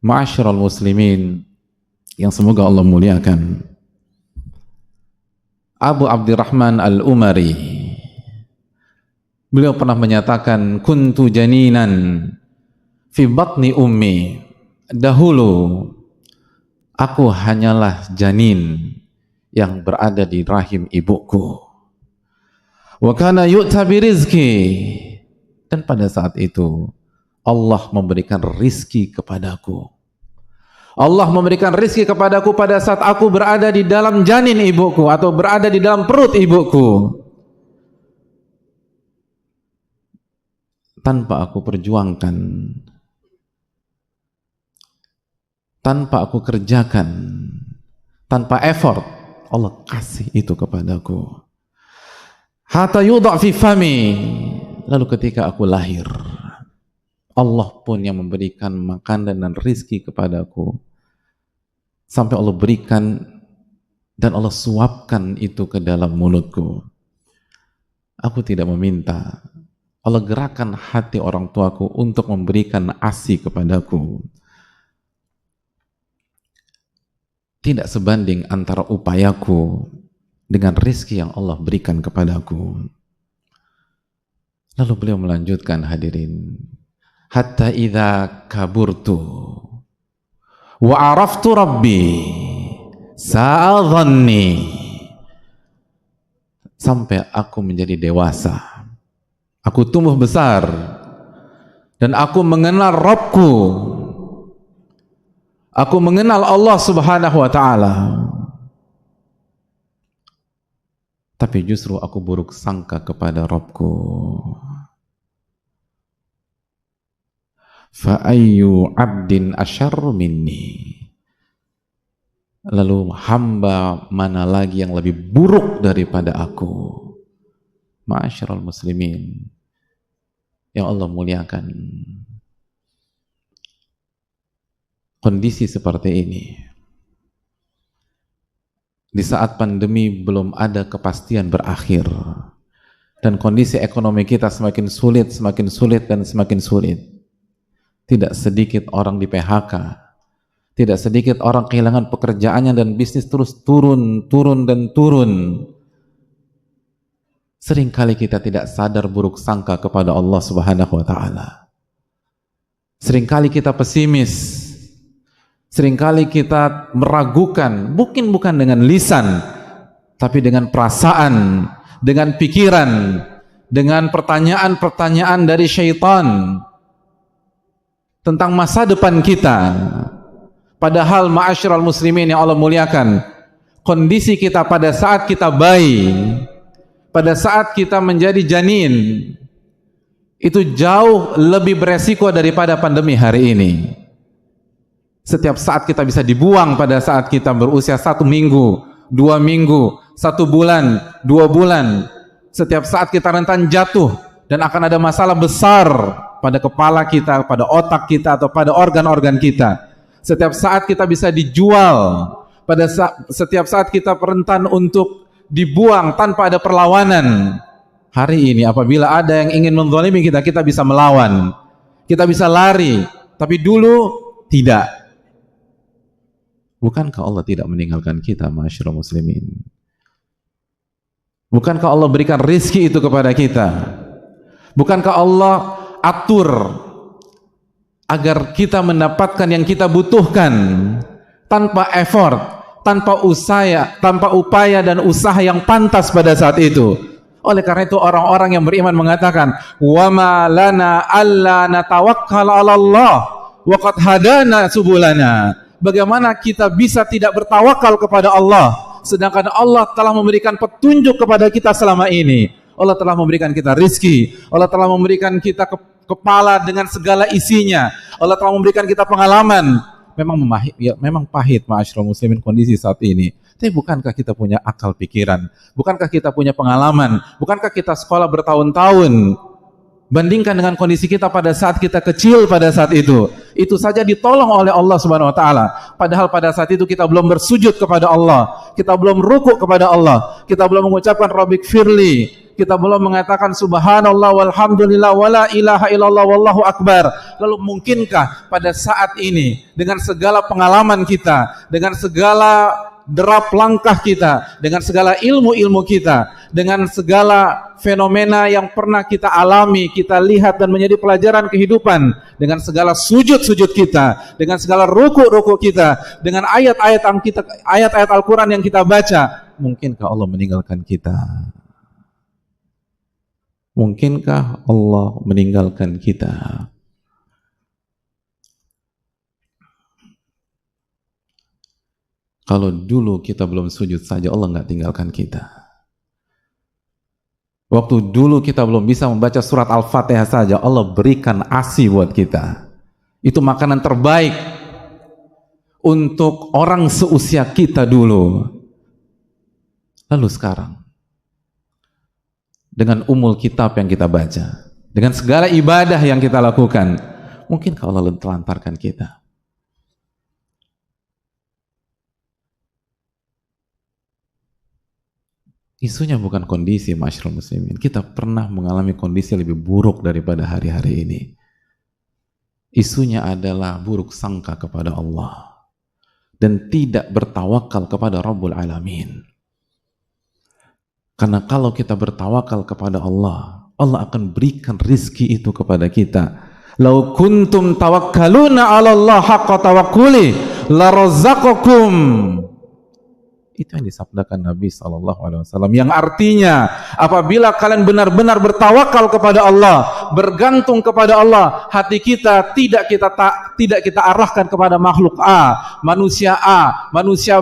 Ma'asyiral muslimin yang semoga Allah muliakan, Abu Abdurrahman Al-Umari, beliau pernah menyatakan, kuntu janinan fi batni ummi, dahulu aku hanyalah janin yang berada di rahim ibuku, wa kana yu'ta birizki, dan pada saat itu Allah memberikan rizki kepadaku. Allah memberikan rizki kepadaku pada saat aku berada di dalam janin ibuku atau berada di dalam perut ibuku, tanpa aku perjuangkan, tanpa aku kerjakan, tanpa effort, Allah kasih itu kepadaku. Hatta yudha fi fami, lalu ketika aku lahir, Allah pun yang memberikan makanan dan rizki kepadaku, sampai Allah berikan dan Allah suapkan itu ke dalam mulutku. Aku tidak meminta, Allah gerakkan hati orang tuaku untuk memberikan ASI kepadaku. Tidak sebanding antara upayaku dengan rizki yang Allah berikan kepadaku. Lalu beliau melanjutkan, hadirin, hatta idza kaburtu wa araftu rabbi sa'adhanni, sampai aku menjadi dewasa, aku tumbuh besar dan aku mengenal Rabbku, aku mengenal Allah Subhanahu wa ta'ala, tapi justru aku buruk sangka kepada Rabbku. Fa'ayyu abdin asyarru minni, lalu hamba mana lagi yang lebih buruk daripada aku. Ma'asyiral muslimin yang Allah muliakan, kondisi seperti ini di saat pandemi belum ada kepastian berakhir dan kondisi ekonomi kita semakin sulit dan semakin sulit. Tidak sedikit orang di PHK, tidak sedikit orang kehilangan pekerjaannya dan bisnis terus turun. Seringkali kita tidak sadar buruk sangka kepada Allah Subhanahu wa ta'ala. Seringkali kita pesimis, seringkali kita meragukan, bukan dengan lisan, tapi dengan perasaan, dengan pikiran, dengan pertanyaan-pertanyaan dari syaitan tentang masa depan kita. Padahal ma'asyiral muslimin yang Allah muliakan, kondisi kita pada saat kita bayi, pada saat kita menjadi janin, itu jauh lebih beresiko daripada pandemi hari ini. Setiap saat kita bisa dibuang pada saat kita berusia 1 minggu, 2 minggu, 1 bulan, 2 bulan. Setiap saat kita rentan jatuh dan akan ada masalah besar pada kepala kita, pada otak kita, atau pada organ-organ kita. Setiap saat kita bisa dijual, setiap saat kita rentan untuk dibuang tanpa ada perlawanan. Hari ini apabila ada yang ingin menzalimi kita, kita bisa melawan, kita bisa lari, tapi dulu tidak. Bukankah Allah tidak meninggalkan kita, ma'asyiral muslimin? Bukankah Allah berikan rizki itu kepada kita? Bukankah Allah atur agar kita mendapatkan yang kita butuhkan tanpa effort, tanpa upaya dan usaha yang pantas pada saat itu? Oleh karena itu orang-orang yang beriman mengatakan, wa ma lana alla natawakkal 'ala Allah wa qad hadana subulana. Bagaimana kita bisa tidak bertawakal kepada Allah sedangkan Allah telah memberikan petunjuk kepada kita selama ini. Allah telah memberikan kita rizki, Allah telah memberikan kita kepala dengan segala isinya, Allah telah memberikan kita pengalaman. Memang pahit ma'asyiral muslimin kondisi saat ini, tapi bukankah kita punya akal pikiran? Bukankah kita punya pengalaman? Bukankah kita sekolah bertahun-tahun? Bandingkan dengan kondisi kita pada saat kita kecil pada saat itu saja ditolong oleh Allah Subhanahu wa ta'ala. Padahal pada saat itu kita belum bersujud kepada Allah, kita belum rukuk kepada Allah, kita belum mengucapkan Rabbik firli, kita belum mengatakan subhanallah walhamdulillah wala ilaha illallah wallahu akbar. Lalu mungkinkah pada saat ini dengan segala pengalaman kita, dengan segala derap langkah kita, dengan segala ilmu-ilmu kita, dengan segala fenomena yang pernah kita alami, kita lihat dan menjadi pelajaran kehidupan, dengan segala sujud-sujud kita, dengan segala ruku-ruku kita, dengan ayat-ayat Al-Quran yang kita baca, mungkinkah Allah meninggalkan kita? Mungkinkah Allah meninggalkan kita? Kalau dulu kita belum sujud saja Allah nggak tinggalkan kita. Waktu dulu kita belum bisa membaca surat Al-Fatihah saja Allah berikan ASI buat kita. Itu makanan terbaik untuk orang seusia kita dulu. Lalu sekarang dengan umul kitab yang kita baca, dengan segala ibadah yang kita lakukan, mungkin kalau Allah telantarkan kita. Isunya bukan kondisi, masyarul muslimin. Kita pernah mengalami kondisi lebih buruk daripada hari-hari ini. Isunya adalah buruk sangka kepada Allah dan tidak bertawakal kepada Rabbul Alamin. Karena kalau kita bertawakal kepada Allah, Allah akan berikan rizki itu kepada kita. Lau kuntum tawakkaluna 'ala Allah haqqa tawakkuli la razaqakum. Itu yang disabdakan Nabi SAW, yang artinya apabila kalian benar-benar bertawakal kepada Allah, bergantung kepada Allah, hati kita tidak kita arahkan kepada makhluk A, manusia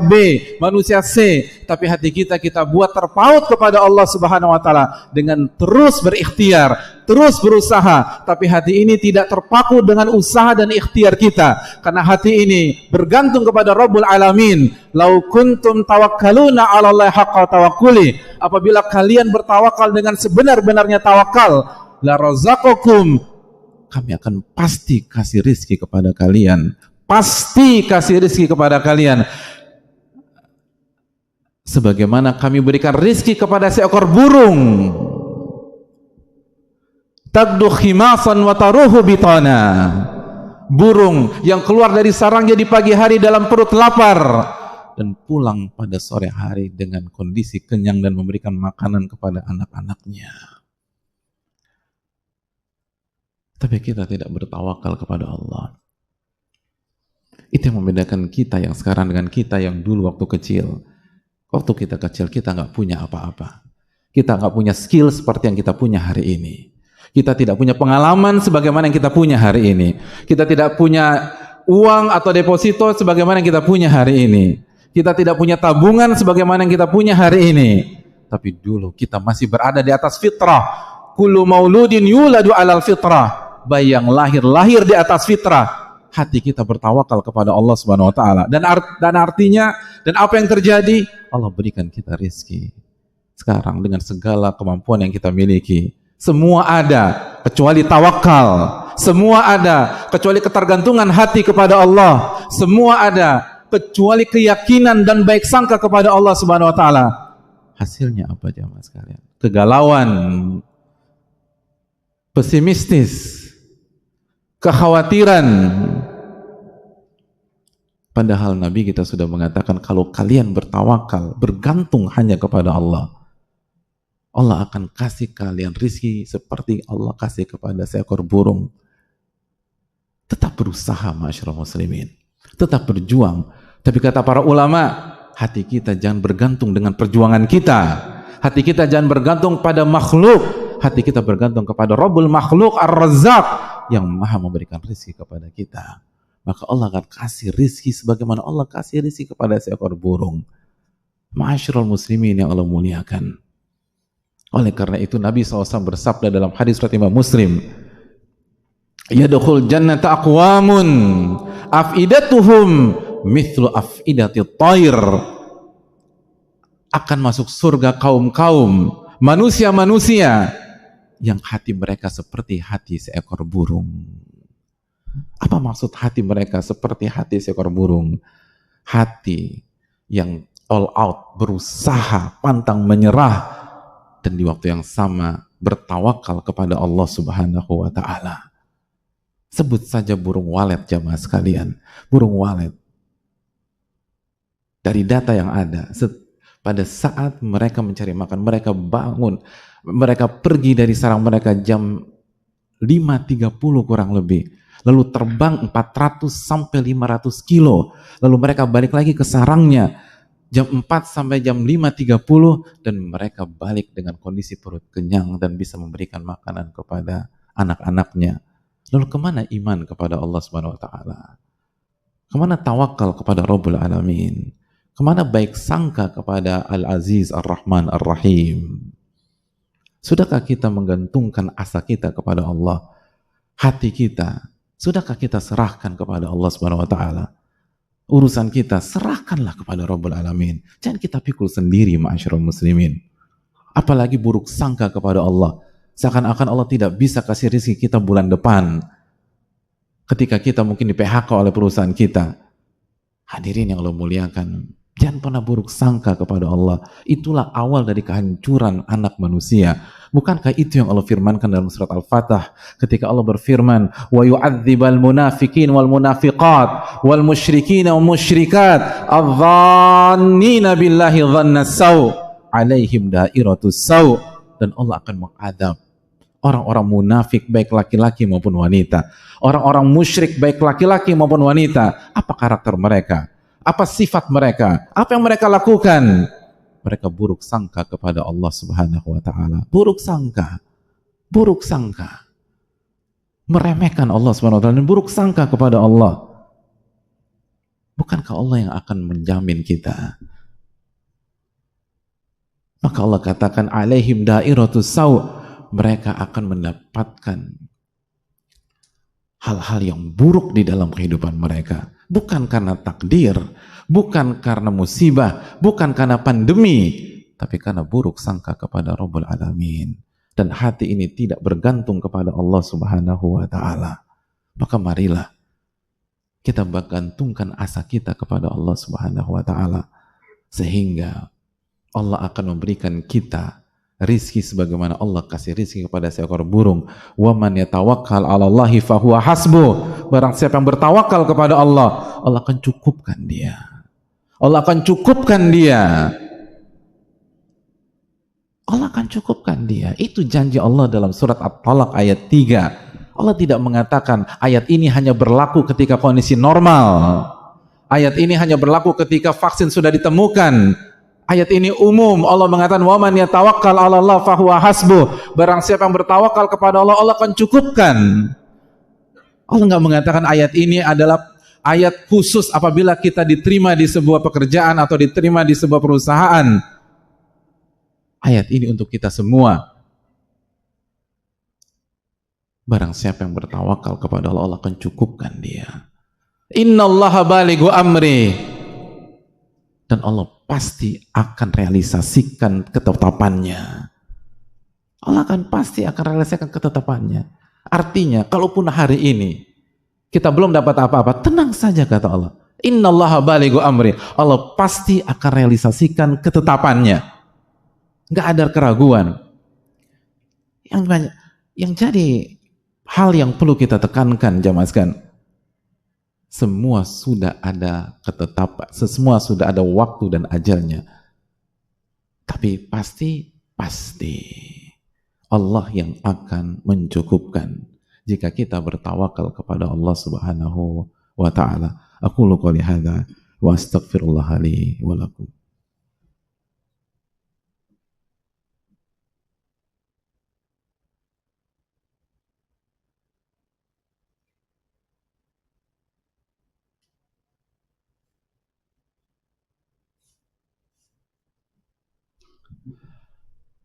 B, manusia C, tapi hati kita buat terpaut kepada Allah Subhanahu wa taala dengan terus berikhtiar, terus berusaha, tapi hati ini tidak terpaku dengan usaha dan ikhtiar kita, karena hati ini bergantung kepada Rabbul Alamin. Lau kuntum tawakkaluna 'ala Allah haqqa tawakkuli, apabila kalian bertawakal dengan sebenar-benarnya tawakal, la razaqakum, kami akan pasti kasih rizki kepada kalian, pasti kasih rizki kepada kalian, sebagaimana kami berikan rizki kepada seekor burung, tagdu khimasan wa taruhu bitana, burung yang keluar dari sarangnya di pagi hari dalam perut lapar dan pulang pada sore hari dengan kondisi kenyang dan memberikan makanan kepada anak-anaknya. Tapi kita tidak bertawakal kepada Allah. Itu yang membedakan kita yang sekarang dengan kita yang dulu waktu kecil. Waktu kita kecil kita nggak punya apa-apa. Kita nggak punya skill seperti yang kita punya hari ini. Kita tidak punya pengalaman sebagaimana yang kita punya hari ini. Kita tidak punya uang atau deposito sebagaimana yang kita punya hari ini. Kita tidak punya tabungan sebagaimana yang kita punya hari ini. Tapi dulu kita masih berada di atas fitrah. Kullu mauludin yuladu 'alal fitrah. Bayi yang lahir di atas fitrah. Hati kita bertawakal kepada Allah Subhanahu wa taala. Dan artinya, dan apa yang terjadi? Allah berikan kita rezeki. Sekarang dengan segala kemampuan yang kita miliki, semua ada kecuali tawakal. Semua ada kecuali ketergantungan hati kepada Allah. Semua ada kecuali keyakinan dan baik sangka kepada Allah Subhanahu wa taala. Hasilnya apa jemaah sekalian? Kegalauan, pesimistis, kekhawatiran. Padahal Nabi kita sudah mengatakan kalau kalian bertawakal, bergantung hanya kepada Allah, Allah akan kasih kalian rizki seperti Allah kasih kepada seekor burung. Tetap berusaha, masyarul muslimin, tetap berjuang. Tapi kata para ulama, hati kita jangan bergantung dengan perjuangan kita. Hati kita jangan bergantung pada makhluk. Hati kita bergantung kepada Rabbul Makhluk Ar-Razzaq yang maha memberikan rizki kepada kita. Maka Allah akan kasih rizki sebagaimana Allah kasih rizki kepada seekor burung. Ma'asyiral muslimin yang Allah muliakan. Oleh karena itu Nabi SAW bersabda dalam hadis riwayat Imam Muslim, yadkhul jannata aqwamun afidatuhum mithlu afidati thair, akan masuk surga kaum-kaum manusia-manusia yang hati mereka seperti hati seekor burung. Apa maksud hati mereka seperti hati seekor burung? Hati yang all out, berusaha, pantang menyerah, dan di waktu yang sama bertawakal kepada Allah Subhanahu wa taala. Sebut saja burung walet jamaah sekalian. Burung walet. Dari data yang ada, pada saat mereka mencari makan, mereka bangun, mereka pergi dari sarang mereka jam 5.30 kurang lebih. Lalu terbang 400 sampai 500 kilo. Lalu mereka balik lagi ke sarangnya jam 4 sampai jam 5.30 dan mereka balik dengan kondisi perut kenyang dan bisa memberikan makanan kepada anak-anaknya. Lalu kemana iman kepada Allah Subhanahu wa taala? Kemana tawakal kepada Rabbul Alamin? Kemana baik sangka kepada Al-Aziz Ar-Rahman Ar-Rahim? Sudahkah kita menggantungkan asa kita kepada Allah? Hati kita, sudahkah kita serahkan kepada Allah Subhanahu wa taala? Urusan kita serahkanlah kepada Rabbul Alamin. Jangan kita pikul sendiri, ma'asyiral muslimin. Apalagi buruk sangka kepada Allah. Seakan-akan Allah tidak bisa kasih rezeki kita bulan depan. Ketika kita mungkin di PHK oleh perusahaan kita. Hadirin yang Allah muliakan, jangan pernah buruk sangka kepada Allah. Itulah awal dari kehancuran anak manusia. Bukankah itu yang Allah firmankan dalam surat Al-Fatah ketika Allah berfirman, "Wa yu'adzibal munafiqin wal munafiqat wal musyrikin wal musyrikat adh-dhannina billahi dhanna saw alaihim dairatus saw." Dan Allah akan mengadab orang-orang munafik baik laki-laki maupun wanita, orang-orang musyrik baik laki-laki maupun wanita. Apa karakter mereka? Apa sifat mereka? Apa yang mereka lakukan? Mereka buruk sangka kepada Allah Subhanahu wa taala. Buruk sangka. Buruk sangka. Meremehkan Allah Subhanahu wa taala dan buruk sangka kepada Allah. Bukankah Allah yang akan menjamin kita? Maka Allah katakan alaihim dairatus saw, mereka akan mendapatkan hal-hal yang buruk di dalam kehidupan mereka. Bukan karena takdir, bukan karena musibah, bukan karena pandemi, tapi karena buruk sangka kepada Rabbul Alamin. Dan hati ini tidak bergantung kepada Allah Subhanahu wa taala. Maka marilah kita bergantungkan asa kita kepada Allah Subhanahu wa taala, sehingga Allah akan memberikan kita rizki sebagaimana Allah kasih rizki kepada seekor burung. Wa man yatawakkal 'ala Allahi fahuwa hasbuh. Barang siapa yang bertawakal kepada Allah, Allah akan cukupkan dia. Allah akan cukupkan dia. Allah akan cukupkan dia. Itu janji Allah dalam surat At-Talaq ayat 3. Allah tidak mengatakan ayat ini hanya berlaku ketika kondisi normal. Ayat ini hanya berlaku ketika vaksin sudah ditemukan. Ayat ini umum. Allah mengatakan wa man yatawakkal 'ala Allah fahuwa hasbuh. Barang siapa yang bertawakal kepada Allah, Allah akan cukupkan. Allah nggak mengatakan ayat ini adalah ayat khusus apabila kita diterima di sebuah pekerjaan atau diterima di sebuah perusahaan. Ayat ini untuk kita semua. Barang siapa yang bertawakal kepada Allah, Allah akan cukupkan dia. Innallaha balighu amri. Dan Allah pasti akan realisasikan ketetapannya. Allah akan pasti akan realisasikan ketetapannya. Artinya, kalaupun hari ini kita belum dapat apa-apa, tenang saja kata Allah. Innallaha balighu amri. Allah pasti akan realisasikan ketetapannya. Nggak ada keraguan. Yang jadi hal yang perlu kita tekankan, jamaah sekalian, semua sudah ada ketetapan, semua sudah ada waktu dan ajalnya. Tapi pasti Allah yang akan mencukupkan jika kita bertawakal kepada Allah Subhanahu wa taala. Aqulu qouli hadza wa astaghfirullah li wa lakum.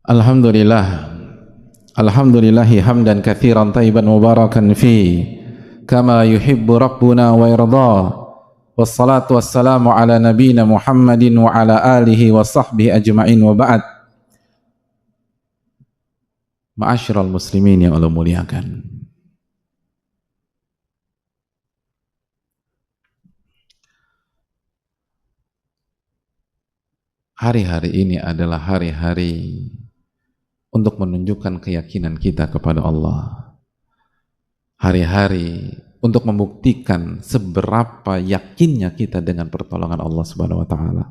Alhamdulillahi hamdan katsiran thayyiban mubarakan fi kama yuhibbu rabbuna wa yarda. Wassalatu wassalamu ala nabiyyina Muhammadin wa ala alihi wa sahbihi ajma'in wa ba'd. Ma'asyiral muslimin yang Allah muliakan. Hari-hari ini adalah hari-hari untuk menunjukkan keyakinan kita kepada Allah. Hari-hari untuk membuktikan seberapa yakinnya kita dengan pertolongan Allah Subhanahu wa taala.